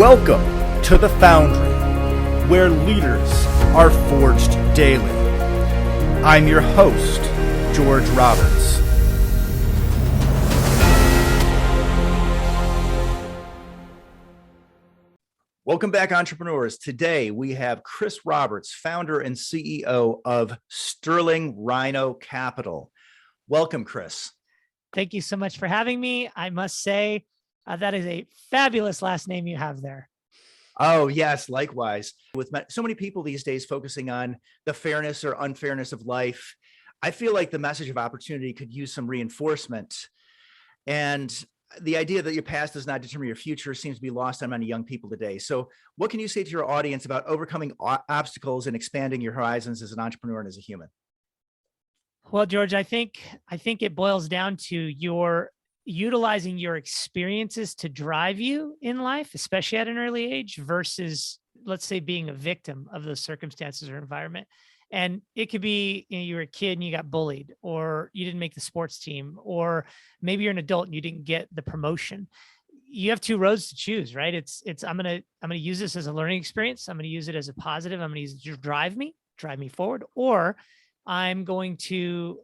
Welcome to the Foundry, where leaders are forged daily. I'm your host, George Roberts. Welcome back, entrepreneurs. Today, we have Chris Roberts, founder and CEO of Sterling Rhino Capital. Welcome, Chris. Thank you so much for having me. I must say, that is a fabulous last name you have there. Oh, yes, likewise. With so many people these days focusing on the fairness or unfairness of life, I feel like the message of opportunity could use some reinforcement. And the idea that your past does not determine your future seems to be lost on many young people today. So what can you say to your audience about overcoming obstacles and expanding your horizons as an entrepreneur and as a human? Well, George, I think it boils down to your utilizing your experiences to drive you in life, especially at an early age, versus, let's say, being a victim of those circumstances or environment. And it could be, you were a kid and you got bullied, or you didn't make the sports team, or maybe you're an adult and you didn't get the promotion. You have two roads to choose, right? I'm going to use this as a learning experience. I'm going to use it as a positive. I'm going to use it to drive me forward, or I'm going to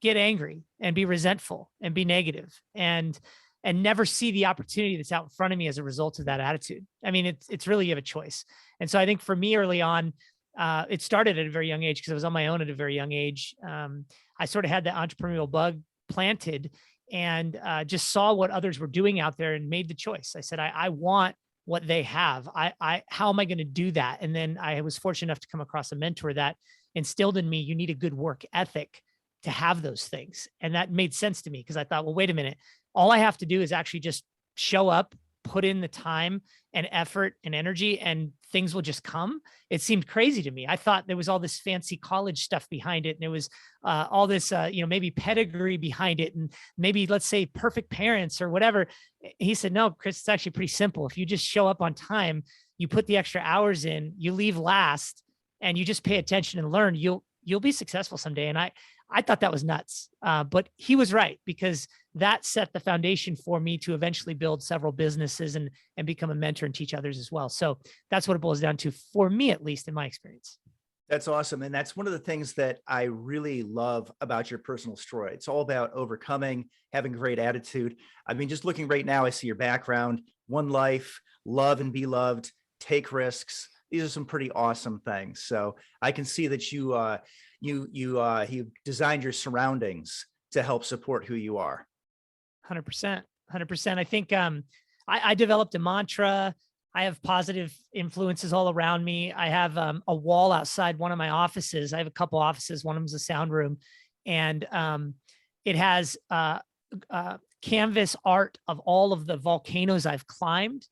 get angry and be resentful and be negative and never see the opportunity that's out in front of me as a result of that attitude. I mean, it's really, you have a choice. And so I think for me early on, it started at a very young age because I was on my own at a very young age. I sort of had that entrepreneurial bug planted and just saw what others were doing out there and made the choice. I said, I want what they have. How am I going to do that? And then I was fortunate enough to come across a mentor that instilled in me, you need a good work ethic to have those things. And that made sense to me because I thought, well, wait a minute, all I have to do is actually just show up, put in the time and effort and energy, and things will just come. It seemed crazy to me. I thought there was all this fancy college stuff behind it. And it was all this, maybe pedigree behind it. And maybe, let's say, perfect parents or whatever. He said, no, Chris, it's actually pretty simple. If you just show up on time, you put the extra hours in, you leave last, and you just pay attention and learn, you'll be successful someday. And I thought that was nuts. But he was right, because that set the foundation for me to eventually build several businesses and become a mentor and teach others as well. So that's what it boils down to for me, at least in my experience. That's awesome. And that's one of the things that I really love about your personal story. It's all about overcoming, having a great attitude. I mean, just looking right now, I see your background: one life, love and be loved, take risks. These are some pretty awesome things. So I can see that you designed your surroundings to help support who you are. 100%. I think I developed a mantra. I have positive influences all around me. I have a wall outside one of my offices. I have a couple offices. One of them is a sound room, and it has canvas art of all of the volcanoes I've climbed,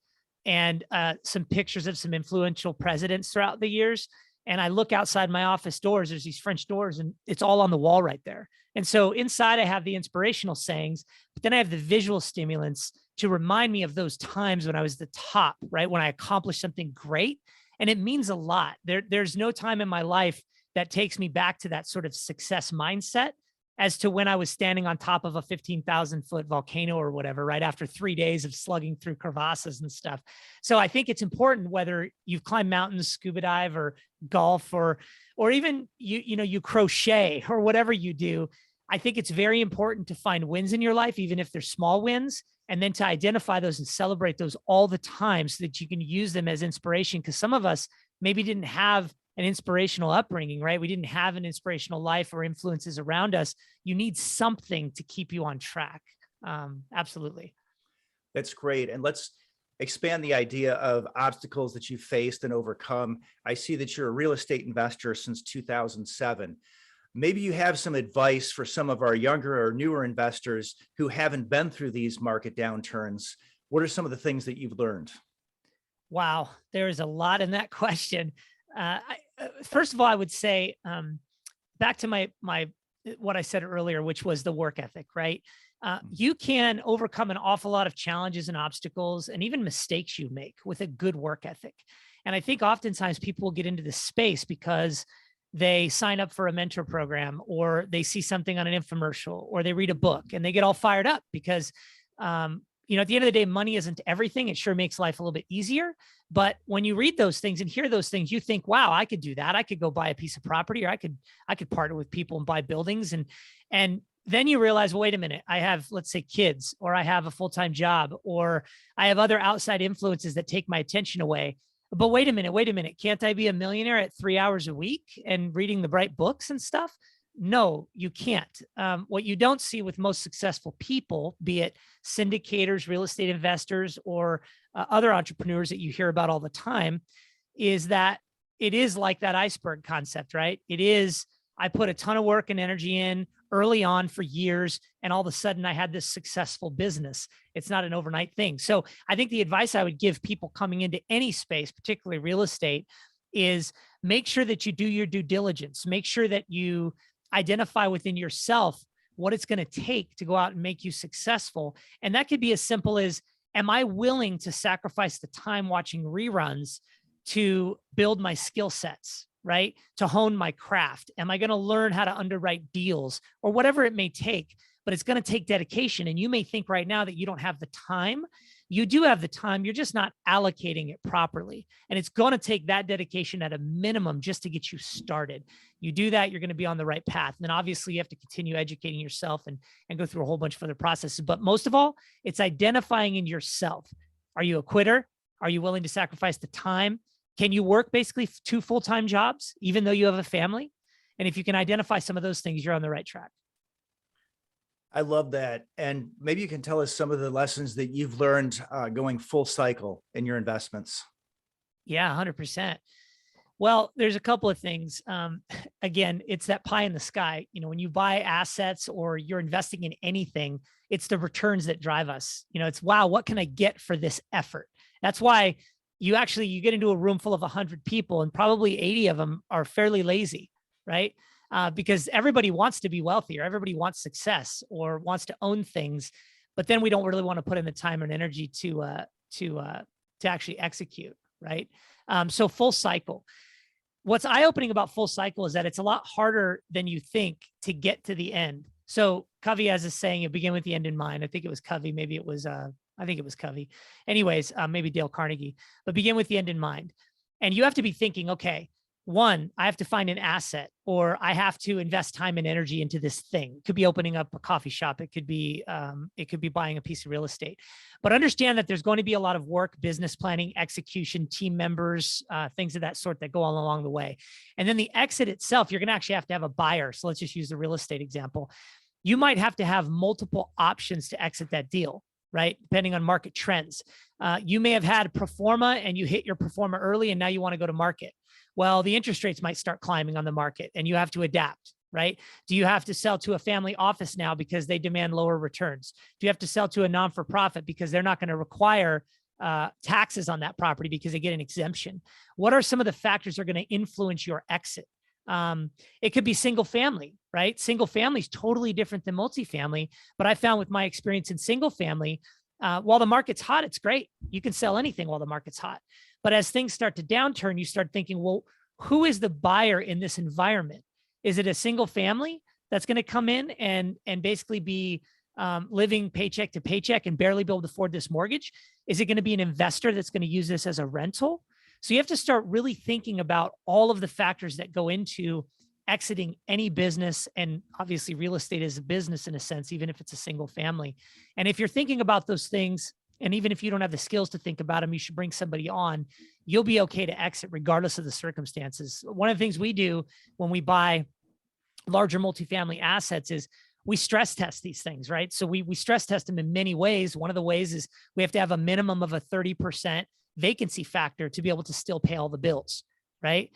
and some pictures of some influential presidents throughout the years. And I look outside my office doors, there's these French doors, and it's all on the wall right there. And so inside I have the inspirational sayings, but then I have the visual stimulants to remind me of those times when I was the top, right? When I accomplished something great. And it means a lot. There's no time in my life that takes me back to that sort of success mindset as to when I was standing on top of a 15,000-foot volcano or whatever, right after 3 days of slugging through crevasses and stuff. So I think it's important, whether you've climbed mountains, scuba dive, or golf, or even you crochet or whatever you do. I think it's very important to find wins in your life, even if they're small wins, and then to identify those and celebrate those all the time so that you can use them as inspiration. Because some of us maybe didn't have an inspirational upbringing, right? We didn't have an inspirational life or influences around us. You need something to keep you on track. Absolutely. That's great. And let's expand the idea of obstacles that you faced and overcome. I see that you're a real estate investor since 2007. Maybe you have some advice for some of our younger or newer investors who haven't been through these market downturns. What are some of the things that you've learned? Wow, there is a lot in that question. First of all, I would say, back to my what I said earlier, which was the work ethic, right? You can overcome an awful lot of challenges and obstacles and even mistakes you make with a good work ethic. And I think oftentimes people will get into this space because they sign up for a mentor program, or they see something on an infomercial, or they read a book and they get all fired up because at the end of the day, money isn't everything. It sure makes life a little bit easier. But when you read those things and hear those things, you think, wow, I could do that. I could go buy a piece of property, or I could partner with people and buy buildings. And then you realize, well, wait a minute, I have, let's say, kids, or I have a full-time job, or I have other outside influences that take my attention away. But wait a minute. Can't I be a millionaire at 3 hours a week and reading the right books and stuff? No, you can't. What you don't see with most successful people, be it syndicators, real estate investors, or other entrepreneurs that you hear about all the time, is that it is like that iceberg concept, right? It is, I put a ton of work and energy in early on for years, and all of a sudden I had this successful business. It's not an overnight thing. So I think the advice I would give people coming into any space, particularly real estate, is make sure that you do your due diligence. Make sure that you identify within yourself what it's going to take to go out and make you successful. And that could be as simple as, am I willing to sacrifice the time watching reruns to build my skill sets, right? To hone my craft? Am I going to learn how to underwrite deals, or whatever it may take? But it's going to take dedication. And you may think right now that you don't have the time. You do have the time. You're just not allocating it properly. And it's going to take that dedication at a minimum just to get you started. You do that, you're going to be on the right path. And then obviously you have to continue educating yourself and go through a whole bunch of other processes. But most of all, it's identifying in yourself. Are you a quitter? Are you willing to sacrifice the time? Can you work basically 2 full-time jobs, even though you have a family? And if you can identify some of those things, you're on the right track. I love that. And maybe you can tell us some of the lessons that you've learned going full cycle in your investments. Yeah, 100%. Well, there's a couple of things. Again, it's that pie in the sky. When you buy assets or you're investing in anything, it's the returns that drive us. It's, wow, what can I get for this effort? That's why you get into a room full of 100 people and probably 80 of them are fairly lazy, right? Because everybody wants to be wealthy, or everybody wants success, or wants to own things, but then we don't really want to put in the time and energy to actually execute, right? So full cycle. What's eye-opening about full cycle is that it's a lot harder than you think to get to the end. So Covey has a saying, you begin with the end in mind. I think it was Covey. Maybe it was, I think it was Covey. Anyways, maybe Dale Carnegie, but begin with the end in mind. And you have to be thinking, okay, one, I have to find an asset, or I have to invest time and energy into this thing. It could be opening up a coffee shop. It could be buying a piece of real estate. But understand that there's going to be a lot of work, business planning, execution, team members, things of that sort that go on along the way. And then the exit itself, you're going to actually have to have a buyer. So let's just use the real estate example. You might have to have multiple options to exit that deal, right? Depending on market trends. You may have had pro forma and you hit your pro forma early, and now you want to go to market. Well, the interest rates might start climbing on the market and you have to adapt, right? Do you have to sell to a family office now because they demand lower returns? Do you have to sell to a non-for-profit because they're not going to require taxes on that property because they get an exemption? What are some of the factors that are going to influence your exit? It could be single family, right? Single family is totally different than multifamily. But I found with my experience in single family, while the market's hot, it's great. You can sell anything while the market's hot. But as things start to downturn, you start thinking, well, who is the buyer in this environment? Is it a single family that's going to come in and basically be living paycheck to paycheck and barely be able to afford this mortgage? Is it going to be an investor that's going to use this as a rental? So you have to start really thinking about all of the factors that go into exiting any business. And obviously real estate is a business in a sense, even if it's a single family. And if you're thinking about those things, and even if you don't have the skills to think about them, you should bring somebody on. You'll be okay to exit regardless of the circumstances. One of the things we do when we buy larger multifamily assets is we stress test these things, right? So we stress test them in many ways. One of the ways is we have to have a minimum of a 30% vacancy factor to be able to still pay all the bills, right?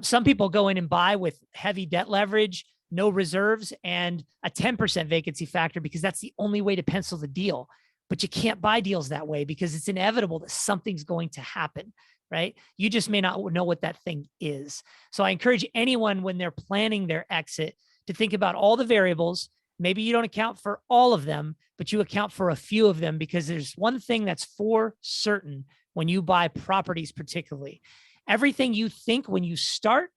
Some people go in and buy with heavy debt leverage, no reserves, and a 10% vacancy factor because that's the only way to pencil the deal. But you can't buy deals that way because it's inevitable that something's going to happen, right? You just may not know what that thing is. So I encourage anyone when they're planning their exit to think about all the variables. Maybe you don't account for all of them, but you account for a few of them, because there's one thing that's for certain when you buy properties, particularly. Everything you think when you start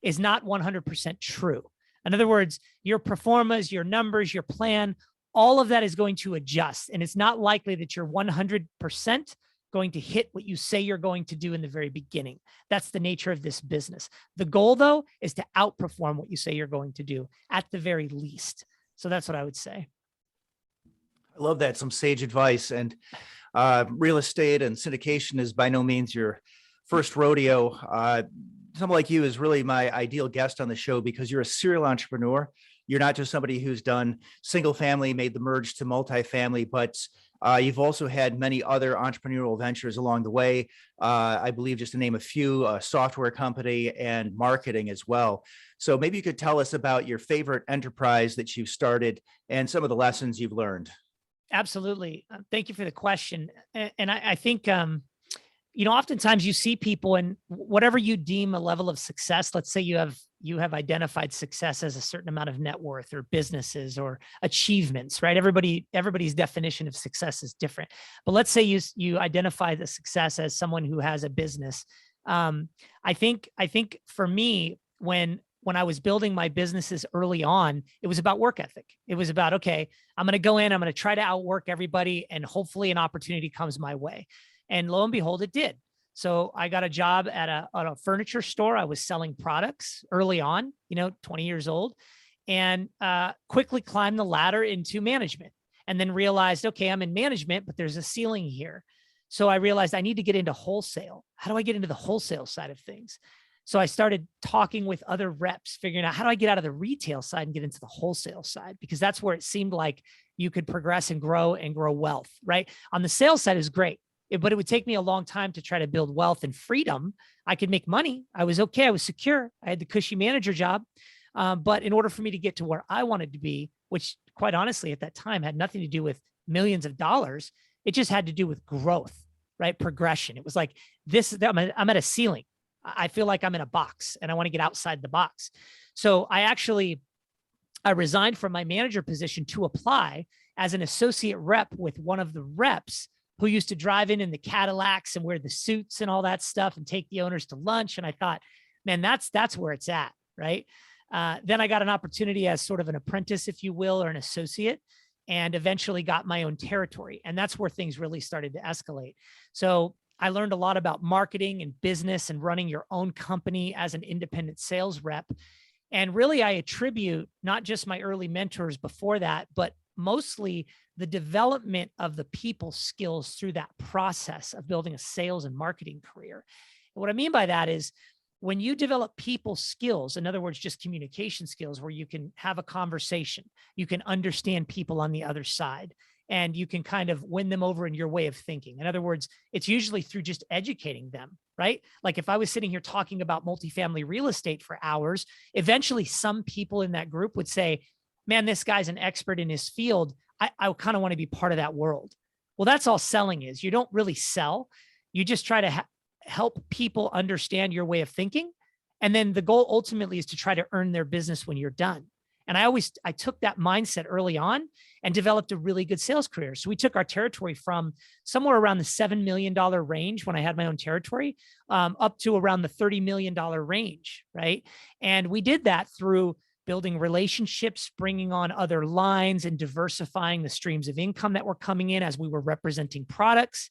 is not 100% true. In other words, your performance, your numbers, your plan, all of that is going to adjust. And it's not likely that you're 100% going to hit what you say you're going to do in the very beginning. That's the nature of this business. The goal, though, is to outperform what you say you're going to do at the very least. So that's what I would say. I love that. Some sage advice. And real estate and syndication is by no means your first rodeo. Someone like you is really my ideal guest on the show because you're a serial entrepreneur. You're not just somebody who's done single family, made the merge to multifamily, but you've also had many other entrepreneurial ventures along the way. I believe, just to name a few, a software company and marketing as well. So maybe you could tell us about your favorite enterprise that you've started and some of the lessons you've learned. Absolutely. Thank you for the question. And I think, oftentimes you see people, and whatever you deem a level of success, let's say you have identified success as a certain amount of net worth or businesses or achievements, right? Everybody's definition of success is different. But let's say you identify the success as someone who has a business. I think for me, when I was building my businesses early on, it was about work ethic. It was about, okay, I'm going to go in, I'm going to try to outwork everybody, and hopefully an opportunity comes my way. And lo and behold, it did. So I got a job at a furniture store. I was selling products early on, 20 years old, and quickly climbed the ladder into management, and then realized, okay, I'm in management, but there's a ceiling here. So I realized I need to get into wholesale. How do I get into the wholesale side of things? So I started talking with other reps, figuring out how do I get out of the retail side and get into the wholesale side, because that's where it seemed like you could progress and grow wealth, right? On the sales side is great, but it would take me a long time to try to build wealth and freedom. I could make money. I was okay. I was secure. I had the cushy manager job. But in order for me to get to where I wanted to be, which quite honestly at that time had nothing to do with millions of dollars, it just had to do with growth, right? Progression. It was like I'm at a ceiling. I feel like I'm in a box and I want to get outside the box. So I resigned from my manager position to apply as an associate rep with one of the reps who used to drive in the Cadillacs and wear the suits and all that stuff and take the owners to lunch. And I thought, man, that's where it's at, right? Then I got an opportunity as sort of an apprentice, if you will, or an associate, and eventually got my own territory. And that's where things really started to escalate. So I learned a lot about marketing and business and running your own company as an independent sales rep. And really, I attribute not just my early mentors before that, but mostly the development of the people skills through that process of building a sales and marketing career. And what I mean by that is when you develop people skills, in other words, just communication skills, where you can have a conversation, you can understand people on the other side, and you can kind of win them over in your way of thinking. In other words, it's usually through just educating them, right? Like if I was sitting here talking about multifamily real estate for hours, eventually some people in that group would say, man, this guy's an expert in his field. I kind of want to be part of that world. Well, that's all selling is. You don't really sell. You just try to help people understand your way of thinking. And then the goal ultimately is to try to earn their business when you're done. And I took that mindset early on and developed a really good sales career. So we took our territory from somewhere around the $7 million range when I had my own territory, up to around the $30 million range, right? And we did that through building relationships, bringing on other lines, and diversifying the streams of income that were coming in as we were representing products.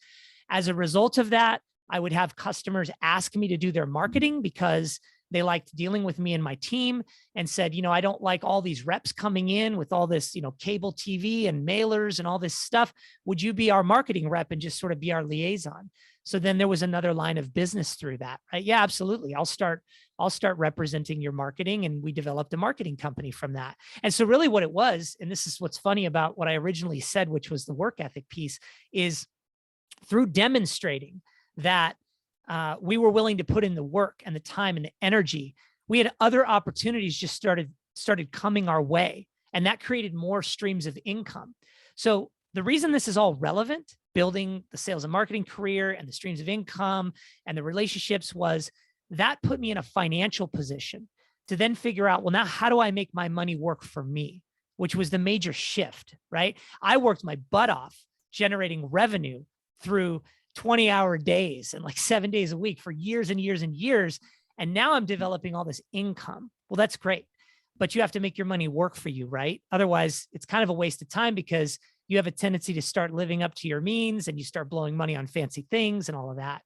As a result of that, I would have customers ask me to do their marketing because they liked dealing with me and my team, and said, I don't like all these reps coming in with all this, cable TV and mailers and all this stuff. Would you be our marketing rep and just sort of be our liaison? So then there was another line of business through that, right? Yeah, absolutely. I'll start representing your marketing. And we developed a marketing company from that. And so really what it was, and this is what's funny about what I originally said, which was the work ethic piece, is through demonstrating that we were willing to put in the work and the time and the energy, we had other opportunities just started coming our way. And that created more streams of income. So the reason this is all relevant, building the sales and marketing career and the streams of income and the relationships, was that put me in a financial position to then figure out, well, now how do I make my money work for me? Which was the major shift, right? I worked my butt off generating revenue through 20-hour days and like 7 days a week for years and years and years. And now I'm developing all this income. Well, that's great. but you have to make your money work for you, right? Otherwise, it's kind of a waste of time because you have a tendency to start living up to your means and you start blowing money on fancy things and all of that.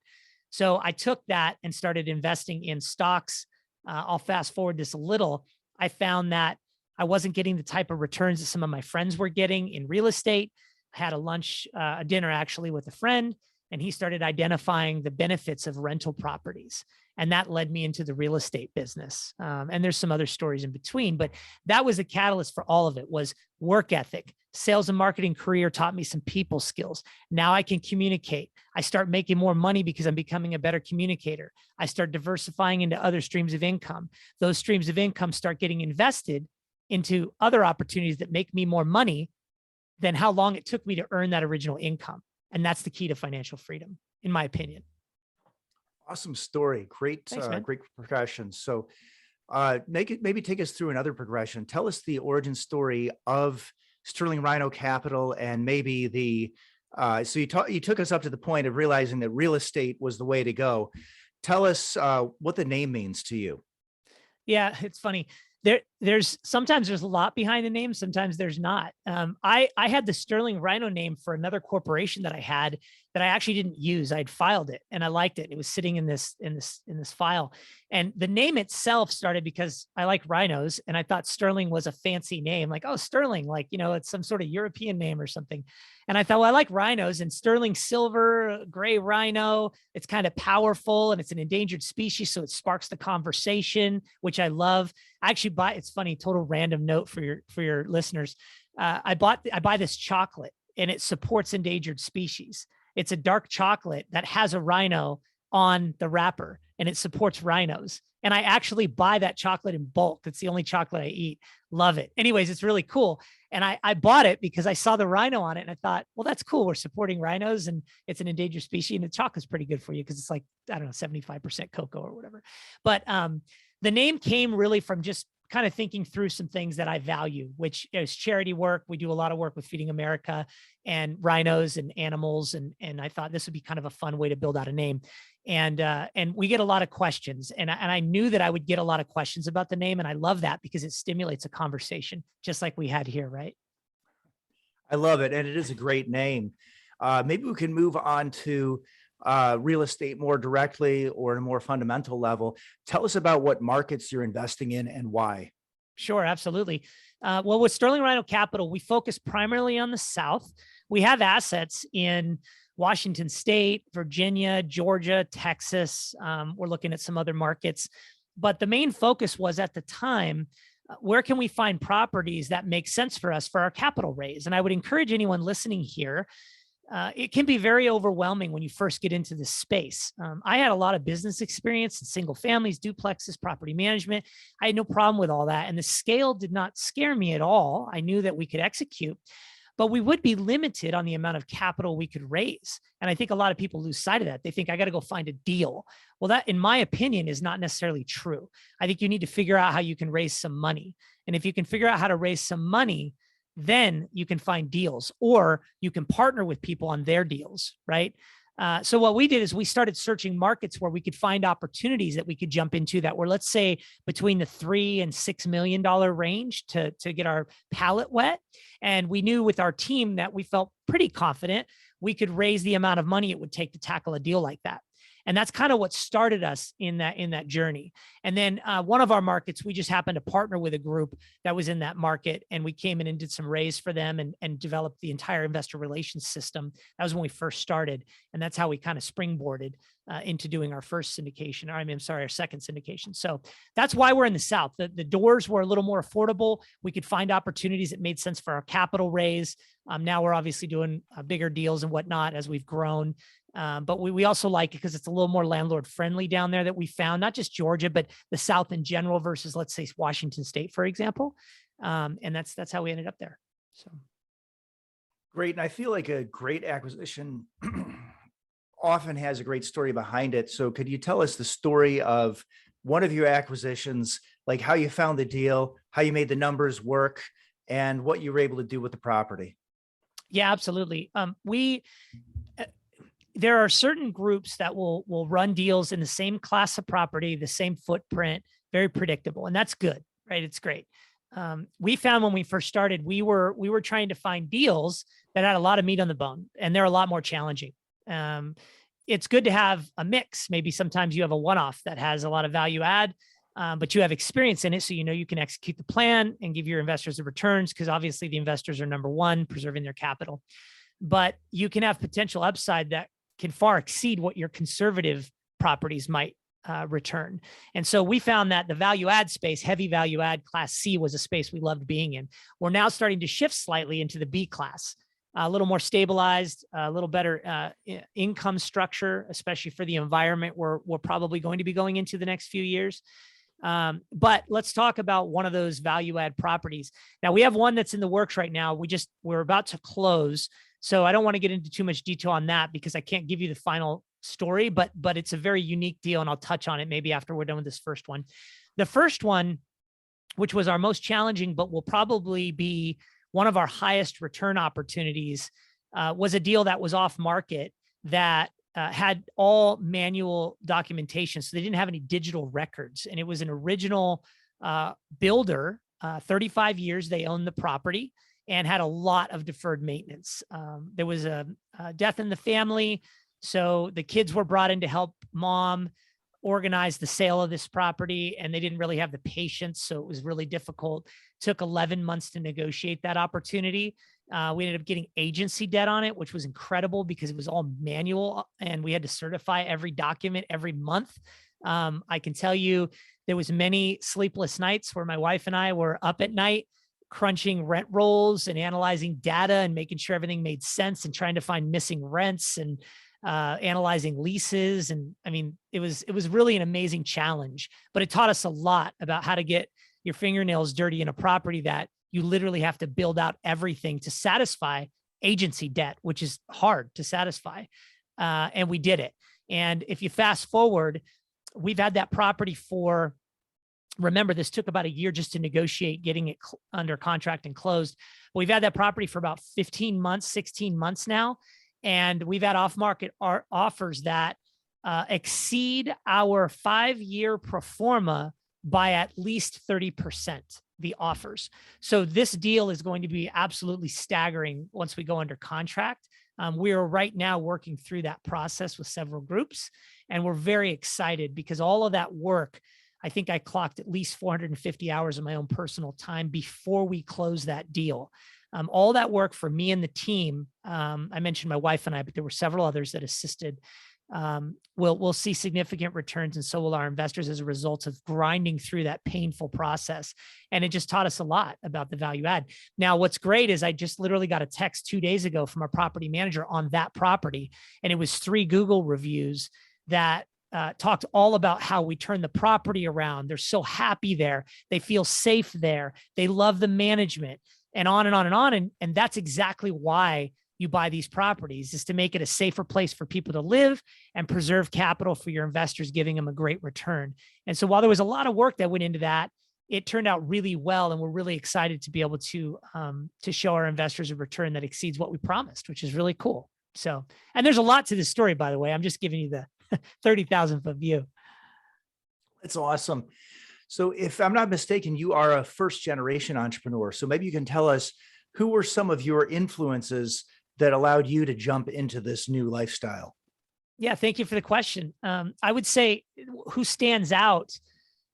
So I took that and started investing in stocks. I'll fast forward this a little. I found that I wasn't getting the type of returns that some of my friends were getting in real estate. I had a dinner actually with a friend, and he started identifying the benefits of rental properties. And that led me into the real estate business. And there's some other stories in between, but that was the catalyst for all of it was work ethic. Sales and marketing career taught me some people skills. Now I can communicate. I start making more money because I'm becoming a better communicator. I start diversifying into other streams of income. Those streams of income start getting invested into other opportunities that make me more money than how long it took me to earn that original income. And that's the key to financial freedom, in my opinion. Awesome story. Great, Thanks, man. great progression. So maybe take us through another progression. Tell us the origin story of Sterling Rhino Capital, and maybe so you took us up to the point of realizing that real estate was the way to go. Tell us what the name means to you. Yeah, it's funny. There's sometimes there's a lot behind the name, sometimes there's not. I had the Sterling Rhino name for another corporation that I had that I actually didn't use. I'd filed it and I liked it. It was sitting in this file. And the name itself started because I like rhinos and I thought Sterling was a fancy name, like, oh, Sterling, like, it's some sort of European name or something. And I thought, well, I like rhinos, and Sterling silver, gray rhino. It's kind of powerful and it's an endangered species. So it sparks the conversation, which I love. I actually it's funny, total random note for your listeners. I buy this chocolate and it supports endangered species. It's a dark chocolate that has a rhino on the wrapper and it supports rhinos. And I actually buy that chocolate in bulk. It's the only chocolate I eat. Love it. Anyways, it's really cool. And I bought it because I saw the rhino on it and I thought, well, that's cool. We're supporting rhinos and it's an endangered species and the chocolate's pretty good for you because it's like, I don't know, 75% cocoa or whatever. But the name came really from just kind of thinking through some things that I value, which is charity work. We do a lot of work with Feeding America and rhinos and animals. And I thought this would be kind of a fun way to build out a name. And we get a lot of questions, and I knew that I would get a lot of questions about the name. And I love that because it stimulates a conversation just like we had here. Right. I love it. And it is a great name. Maybe we can move on to real estate more directly or at a more fundamental level. Tell us about what markets you're investing in and why. Sure, absolutely. Well, with Sterling Rhino Capital, we focus primarily on the South. We have assets in Washington State, Virginia, Georgia, Texas. We're looking at some other markets, but the main focus was at the time, where can we find properties that make sense for us for our capital raise? And I would encourage anyone listening here, it can be very overwhelming when you first get into this space. I had a lot of business experience in single families, duplexes, property management. I had no problem with all that. And the scale did not scare me at all. I knew that we could execute, but we would be limited on the amount of capital we could raise. And I think a lot of people lose sight of that. They think I got to go find a deal. Well, that, in my opinion, is not necessarily true. I think you need to figure out how you can raise some money. And if you can figure out how to raise some money, then you can find deals, or you can partner with people on their deals, right? So what we did is we started searching markets where we could find opportunities that we could jump into that were, let's say, between the $3 and $6 million range to get our palate wet. And we knew with our team that we felt pretty confident we could raise the amount of money it would take to tackle a deal like that. And that's kind of what started us in that journey. And then one of our markets, we just happened to partner with a group that was in that market, and we came in and did some raise for them and developed the entire investor relations system. That was when we first started. And that's how we kind of springboarded into doing our first syndication. Our second syndication. So that's why we're in the South. The doors were a little more affordable. We could find opportunities that made sense for our capital raise. Now we're obviously doing bigger deals and whatnot as we've grown. But we also like it because it's a little more landlord friendly down there that we found, not just Georgia, but the South in general versus, let's say, Washington State, for example. And that's how we ended up there. So great. And I feel like a great acquisition often has a great story behind it. So could you tell us the story of one of your acquisitions, like how you found the deal, how you made the numbers work, and what you were able to do with the property? Yeah, absolutely. There are certain groups that will run deals in the same class of property, the same footprint, very predictable. And that's good, right? It's great. We found when we first started, we were trying to find deals that had a lot of meat on the bone, and they're a lot more challenging. Um, it's good to have a mix. Maybe sometimes you have a one-off that has a lot of value add, but you have experience in it, so you know you can execute the plan and give your investors the returns, because obviously the investors are number one, preserving their capital. But you can have potential upside that can far exceed what your conservative properties might return. And so we found that the value add space, heavy value add class C, was a space we loved being in. We're now starting to shift slightly into the B class, a little more stabilized, a little better income structure, especially for the environment we're probably going to be going into the next few years. But let's talk about one of those value add properties. Now we have one that's in the works right now. We're about to close. So I don't want to get into too much detail on that because I can't give you the final story, but it's a very unique deal, and I'll touch on it maybe after we're done with this first one. The first one, which was our most challenging, but will probably be one of our highest return opportunities, was a deal that was off market that had all manual documentation. So they didn't have any digital records, and it was an original builder, 35 years they owned the property, and had a lot of deferred maintenance. There was a death in the family. So the kids were brought in to help mom organize the sale of this property, and they didn't really have the patience. So it was really difficult. Took 11 months to negotiate that opportunity. We ended up getting agency debt on it, which was incredible because it was all manual and we had to certify every document every month. I can tell you there was many sleepless nights where my wife and I were up at night crunching rent rolls and analyzing data and making sure everything made sense and trying to find missing rents and analyzing leases. And I mean, it was really an amazing challenge, but it taught us a lot about how to get your fingernails dirty in a property that you literally have to build out everything to satisfy agency debt, which is hard to satisfy. And we did it. And if you fast forward, we've had that property for, remember, this took about a year just to negotiate getting it under contract and closed. We've had that property for about 15 months, 16 months now. And we've had off-market offers that exceed our 5-year pro forma by at least 30%, the offers. So this deal is going to be absolutely staggering once we go under contract. We are right now working through that process with several groups, and we're very excited because all of that work, I think I clocked at least 450 hours of my own personal time before we closed that deal. All that work for me and the team, I mentioned my wife and I, but there were several others that assisted. We'll see significant returns, and so will our investors as a result of grinding through that painful process. And it just taught us a lot about the value add. Now, what's great is I just literally got a text 2 days ago from our property manager on that property, and it was 3 Google reviews that talked all about how we turned the property around. They're so happy there. They feel safe there. They love the management, and on and on and on. And that's exactly why you buy these properties, is to make it a safer place for people to live and preserve capital for your investors, giving them a great return. And so while there was a lot of work that went into that, it turned out really well. And we're really excited to be able to show our investors a return that exceeds what we promised, which is really cool. So, and there's a lot to this story, by the way. I'm just giving you the 30,000 foot view. That's awesome. So if I'm not mistaken, you are a first generation entrepreneur. So maybe you can tell us, who were some of your influences that allowed you to jump into this new lifestyle? Yeah, thank you for the question. I would say who stands out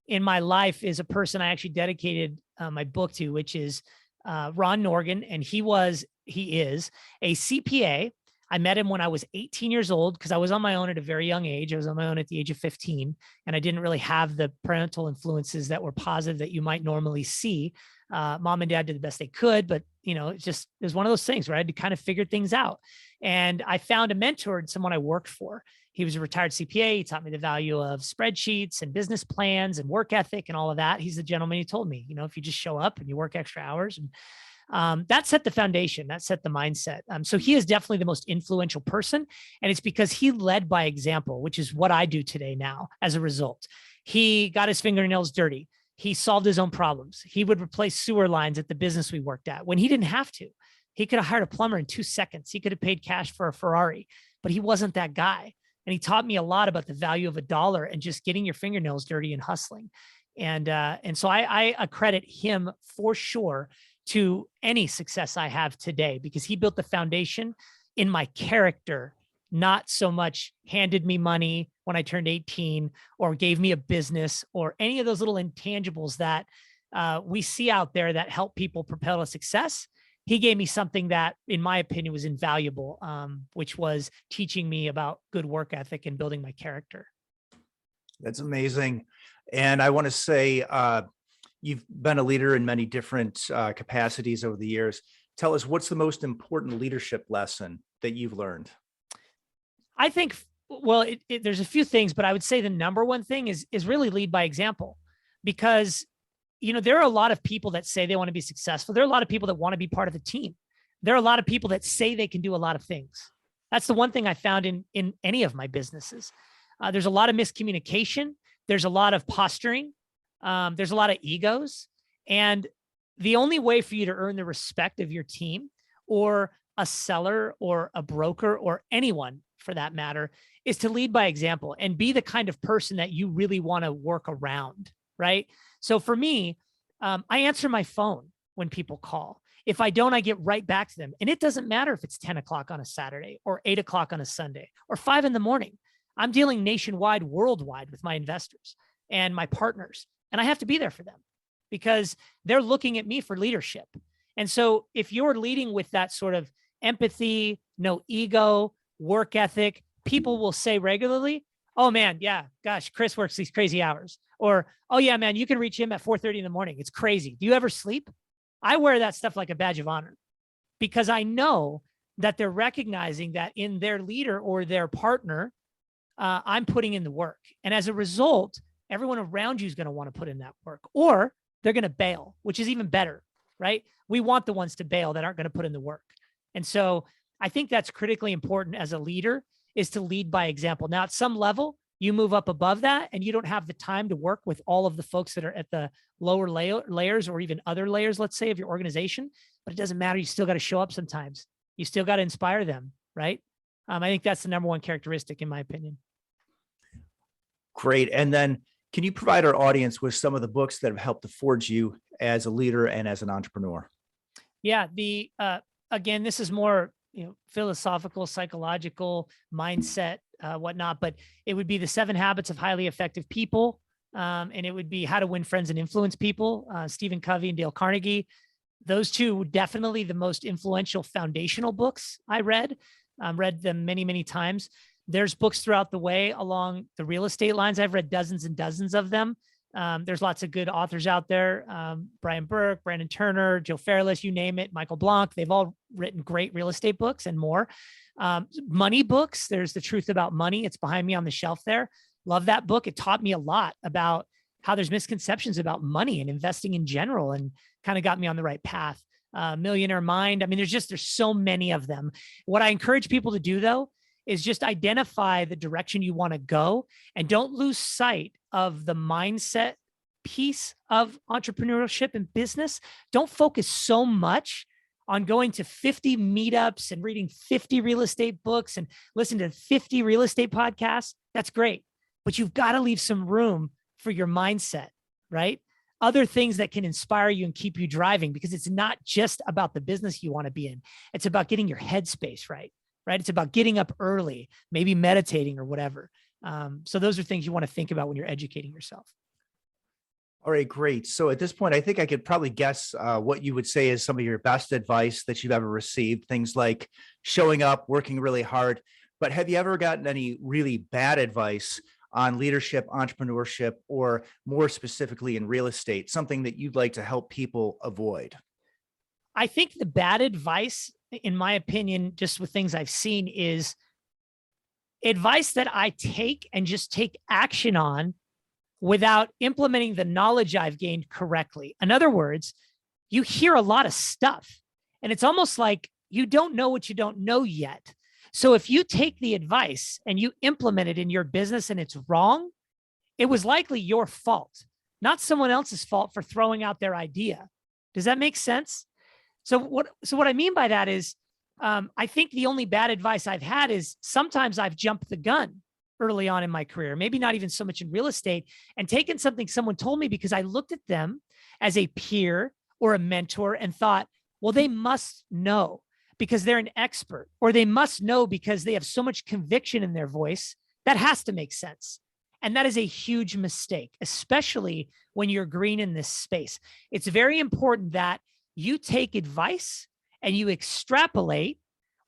in my life is a person I actually dedicated my book to, which is Ron Norgan. And he is a CPA. I met him when I was 18 years old because I was on my own at a very young age. I was on my own at the age of 15, and I didn't really have the parental influences that were positive that you might normally see. Mom and dad did the best they could, but it was one of those things where I had to kind of figure things out. And I found a mentor in someone I worked for. He was a retired CPA. He taught me the value of spreadsheets and business plans and work ethic and all of that. He's the gentleman who told me, if you just show up and you work extra hours, and that set the foundation, that set the mindset. So he is definitely the most influential person. And it's because he led by example, which is what I do today now as a result. He got his fingernails dirty. He solved his own problems. He would replace sewer lines at the business we worked at when he didn't have to. He could have hired a plumber in 2 seconds. He could have paid cash for a Ferrari, but he wasn't that guy. And he taught me a lot about the value of $1 and just getting your fingernails dirty and hustling. And so I accredit him for sure to any success I have today, because he built the foundation in my character, not so much handed me money when I turned 18 or gave me a business or any of those little intangibles that we see out there that help people propel to success. He gave me something that, in my opinion, was invaluable, which was teaching me about good work ethic and building my character. That's amazing. And I want to say, you've been a leader in many different capacities over the years. Tell us, what's the most important leadership lesson that you've learned? I think, well, there's a few things, but I would say the number one thing is really lead by example, because there are a lot of people that say they want to be successful. There are a lot of people that want to be part of the team. There are a lot of people that say they can do a lot of things. That's the one thing I found in any of my businesses. There's a lot of miscommunication. There's a lot of posturing. There's a lot of egos. And the only way for you to earn the respect of your team or a seller or a broker or anyone for that matter is to lead by example and be the kind of person that you really want to work around, right? So for me, I answer my phone when people call. If I don't, I get right back to them. And it doesn't matter if it's 10 o'clock on a Saturday or 8 o'clock on a Sunday or 5 a.m. I'm dealing nationwide, worldwide with my investors and my partners. And I have to be there for them because they're looking at me for leadership. And so if you're leading with that sort of empathy, no ego, work ethic, people will say regularly, oh man, yeah, gosh, Chris works these crazy hours. Or, oh yeah, man, you can reach him at 4:30 in the morning. It's crazy. Do you ever sleep? I wear that stuff like a badge of honor because I know that they're recognizing that in their leader or their partner, I'm putting in the work. And as a result, everyone around you is going to want to put in that work, or they're going to bail, which is even better, right? We want the ones to bail that aren't going to put in the work. And so I think that's critically important as a leader, is to lead by example. Now, at some level, you move up above that and you don't have the time to work with all of the folks that are at the lower layers or even other layers, let's say, of your organization, but it doesn't matter. You still got to show up sometimes. You still got to inspire them, right? I think that's the number one characteristic, in my opinion. Great. And then can you provide our audience with some of the books that have helped to forge you as a leader and as an entrepreneur? Yeah. Again, this is more, philosophical, psychological, mindset, whatnot, but it would be The 7 Habits of Highly Effective People. And it would be How to Win Friends and Influence People, Stephen Covey and Dale Carnegie. Those two, definitely the most influential foundational books I read. Read them many, many times. There's books throughout the way along the real estate lines. I've read dozens and dozens of them. There's lots of good authors out there. Brian Burke, Brandon Turner, Joe Fairless, you name it, Michael Blanc. They've all written great real estate books and more. Money books. There's The Truth About Money. It's behind me on the shelf there. Love that book. It taught me a lot about how there's misconceptions about money and investing in general, and kind of got me on the right path. Millionaire Mind. I mean, there's so many of them. What I encourage people to do, though, is just identify the direction you want to go and don't lose sight of the mindset piece of entrepreneurship and business. Don't focus so much on going to 50 meetups and reading 50 real estate books and listen to 50 real estate podcasts. That's great, but you've got to leave some room for your mindset, right? Other things that can inspire you and keep you driving, because it's not just about the business you want to be in. It's about getting your headspace right? It's about getting up early, maybe meditating or whatever. So those are things you want to think about when you're educating yourself. All right, great. So at this point, I think I could probably guess what you would say is some of your best advice that you've ever received. Things like showing up, working really hard. But have you ever gotten any really bad advice on leadership, entrepreneurship, or more specifically in real estate, something that you'd like to help people avoid? I think the bad advice, in my opinion, just with things I've seen, is advice that I take and just take action on without implementing the knowledge I've gained correctly. In other words, you hear a lot of stuff and it's almost like you don't know what you don't know yet. So if you take the advice and you implement it in your business and it's wrong, it was likely your fault, not someone else's fault for throwing out their idea. Does that make sense? So what I mean by that is, I think the only bad advice I've had is sometimes I've jumped the gun early on in my career, maybe not even so much in real estate, and taken something someone told me because I looked at them as a peer or a mentor and thought, well, they must know because they're an expert, or they must know because they have so much conviction in their voice. That has to make sense. And that is a huge mistake, especially when you're green in this space. It's very important that you take advice and you extrapolate,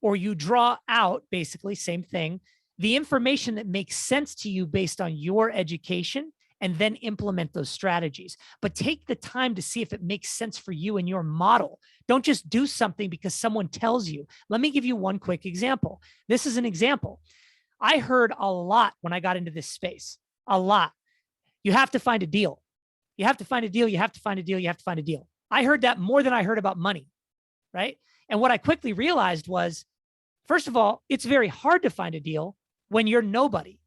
or you draw out, basically, same thing, the information that makes sense to you based on your education, and then implement those strategies. But take the time to see if it makes sense for you and your model. Don't just do something because someone tells you. Let me give you one quick example. This is an example. I heard a lot when I got into this space, a lot. You have to find a deal. You have to find a deal. You have to find a deal. You have to find a deal. I heard that more than I heard about money, right? And what I quickly realized was, first of all, it's very hard to find a deal when you're nobody,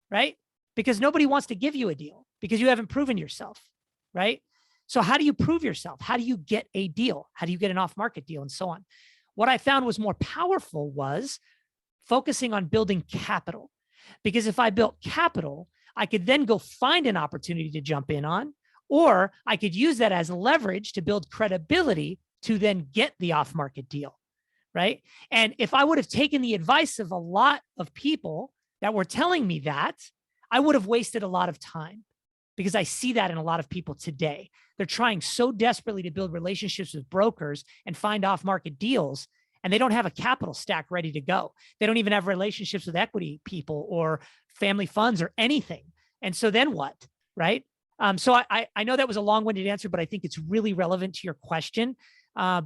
right? Because nobody wants to give you a deal because you haven't proven yourself, right? So how do you prove yourself? How do you get a deal? How do you get an off-market deal, and so on? What I found was more powerful was focusing on building capital. Because if I built capital, I could then go find an opportunity to jump in on, or I could use that as leverage to build credibility to then get the off-market deal, right? And if I would have taken the advice of a lot of people that were telling me that, I would have wasted a lot of time, because I see that in a lot of people today. They're trying so desperately to build relationships with brokers and find off-market deals, and they don't have a capital stack ready to go. They don't even have relationships with equity people or family funds or anything. And so then what, right? So I know that was a long-winded answer, but I think it's really relevant to your question,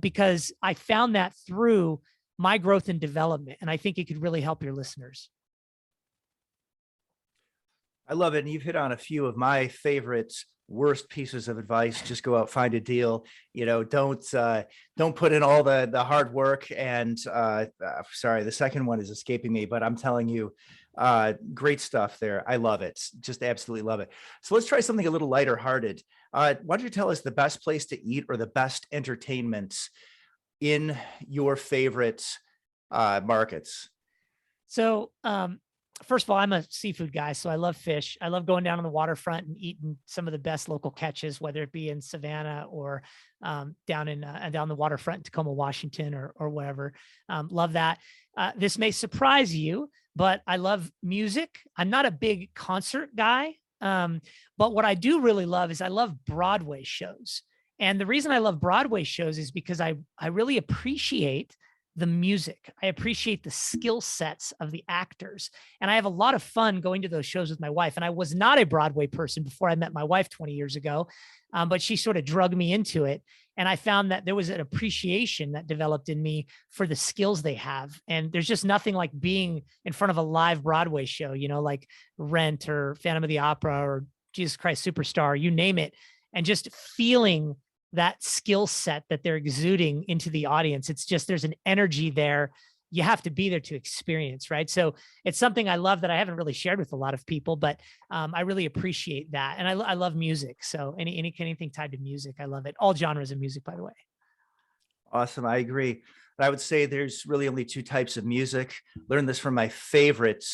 because I found that through my growth and development, and I think it could really help your listeners. I love it. And you've hit on a few of my favorite worst pieces of advice. Just go out, find a deal. Don't put in all the hard work. And sorry, the second one is escaping me, but I'm telling you, great stuff there. I love it. Just absolutely love it. So let's try something a little lighter hearted. Why don't you tell us the best place to eat or the best entertainment in your favorite markets? So, first of all, I'm a seafood guy, so I love fish. I love going down on the waterfront and eating some of the best local catches, whether it be in Savannah or down the waterfront in Tacoma, Washington, or wherever. Love that. This may surprise you, but I love music. I'm not a big concert guy, but what I do really love is I love Broadway shows. And the reason I love Broadway shows is because I really appreciate the music. I appreciate the skill sets of the actors. And I have a lot of fun going to those shows with my wife. And I was not a Broadway person before I met my wife 20 years ago, but she sort of drugged me into it. And I found that there was an appreciation that developed in me for the skills they have. And there's just nothing like being in front of a live Broadway show, like Rent or Phantom of the Opera or Jesus Christ Superstar, you name it. And just feeling that skill set that they're exuding into the audience. It's just, there's an energy there. You have to be there to experience, right? So it's something I love that I haven't really shared with a lot of people, but I really appreciate that. And I love music. So anything tied to music, I love it. All genres of music, by the way. Awesome. I agree. I would say there's really only two types of music. Learned this from my favorite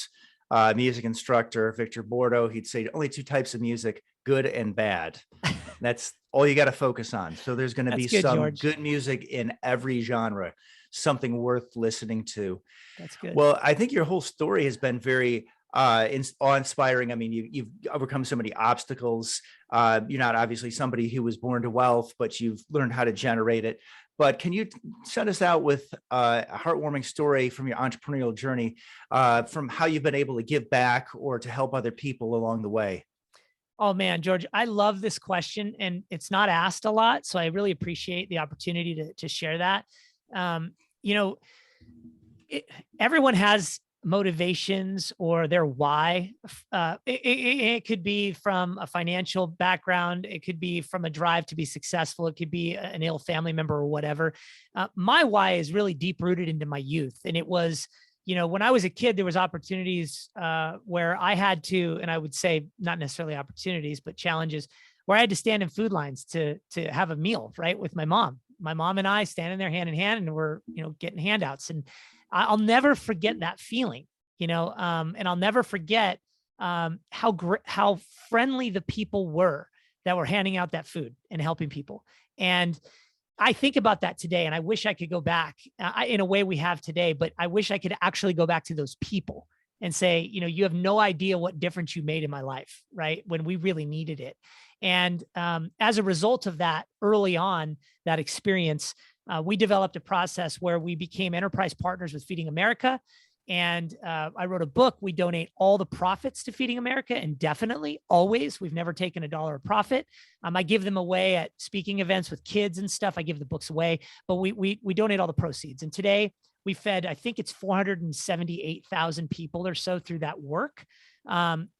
music instructor, Victor Bordeaux. He'd say only two types of music, good and bad. That's all you got to focus on. So there's going to be some George. good music in every genre, something worth listening to. That's good. Well, I think your whole story has been very awe-inspiring. I mean, you've overcome so many obstacles. You're not obviously somebody who was born to wealth, but you've learned how to generate it. But can you send us out with a heartwarming story from your entrepreneurial journey, from how you've been able to give back or to help other people along the way? Oh man, George, I love this question, and it's not asked a lot. So I really appreciate the opportunity to share that. Everyone has motivations or their why. It could be from a financial background. It could be from a drive to be successful. It could be an ill family member or whatever. My why is really deep rooted into my youth. And it was, when I was a kid, there was opportunities where I had to, and I would say not necessarily opportunities, but challenges where I had to stand in food lines to have a meal, right, with my mom. My mom and I standing there hand in hand, and we're, getting handouts. And I'll never forget that feeling, and I'll never forget how friendly the people were that were handing out that food and helping people. And I think about that today, and I wish I could go back in a way we have today, but I wish I could actually go back to those people and say, you have no idea what difference you made in my life, right? When we really needed it. And as a result of that, early on, that experience, we developed a process where we became enterprise partners with Feeding America. And I wrote a book. We donate all the profits to Feeding America indefinitely, always. We've never taken a dollar of profit. I give them away at speaking events with kids and stuff. I give the books away, but we donate all the proceeds. And today we fed, I think it's 478,000 people or so through that work.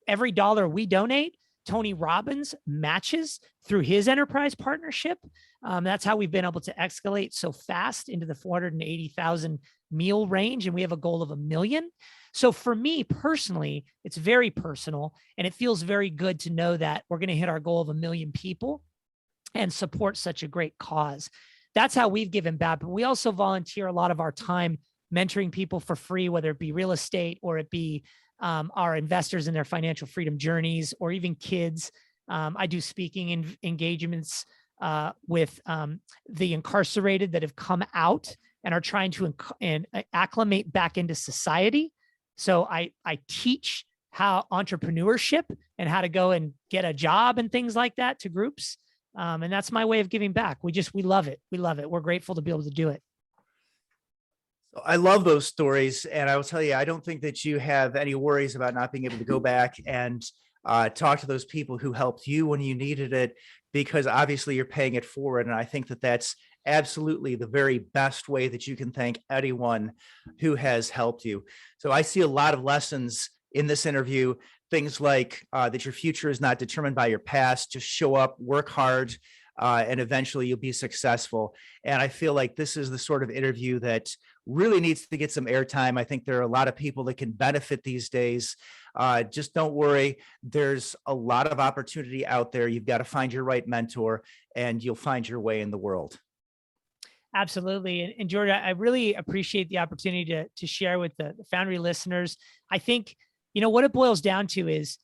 Every dollar we donate, Tony Robbins matches through his enterprise partnership. That's how we've been able to escalate so fast into the 480,000 meal range. And we have a goal of 1 million. So for me personally, it's very personal, and it feels very good to know that we're going to hit our goal of 1 million people and support such a great cause. That's how we've given back. But we also volunteer a lot of our time mentoring people for free, whether it be real estate or it be our investors in their financial freedom journeys, or even kids. I do speaking engagements with the incarcerated that have come out and are trying to acclimate back into society. So I teach how entrepreneurship and how to go and get a job and things like that to groups. And that's my way of giving back. We love it. We love it. We're grateful to be able to do it. I love those stories. And I will tell you, I don't think that you have any worries about not being able to go back and talk to those people who helped you when you needed it, because obviously you're paying it forward. And I think that that's absolutely the very best way that you can thank anyone who has helped you. So I see a lot of lessons in this interview, things like that your future is not determined by your past. Just show up, work hard, and eventually you'll be successful. And I feel like this is the sort of interview that really needs to get some airtime. I think there are a lot of people that can benefit these days. Just don't worry. There's a lot of opportunity out there. You've got to find your right mentor, and you'll find your way in the world. Absolutely. And George, I really appreciate the opportunity to share with the Foundery listeners. I think, what it boils down to is,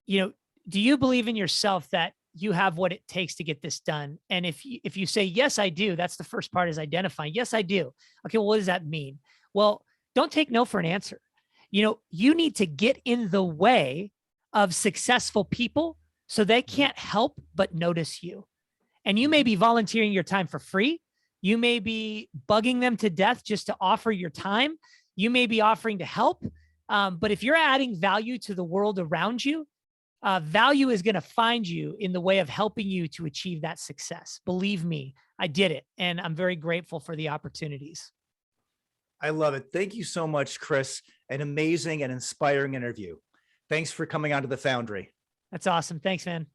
do you believe in yourself that you have what it takes to get this done? And if you say, yes, I do, that's the first part, is identifying. Yes, I do. Okay. Well, what does that mean? Well, don't take no for an answer. You need to get in the way of successful people so they can't help but notice you. And you may be volunteering your time for free. You may be bugging them to death just to offer your time. You may be offering to help. But if you're adding value to the world around you, value is going to find you in the way of helping you to achieve that success. Believe me, I did it. And I'm very grateful for the opportunities. I love it. Thank you so much, Chris. An amazing and inspiring interview. Thanks for coming onto the Foundry. That's awesome. Thanks, man.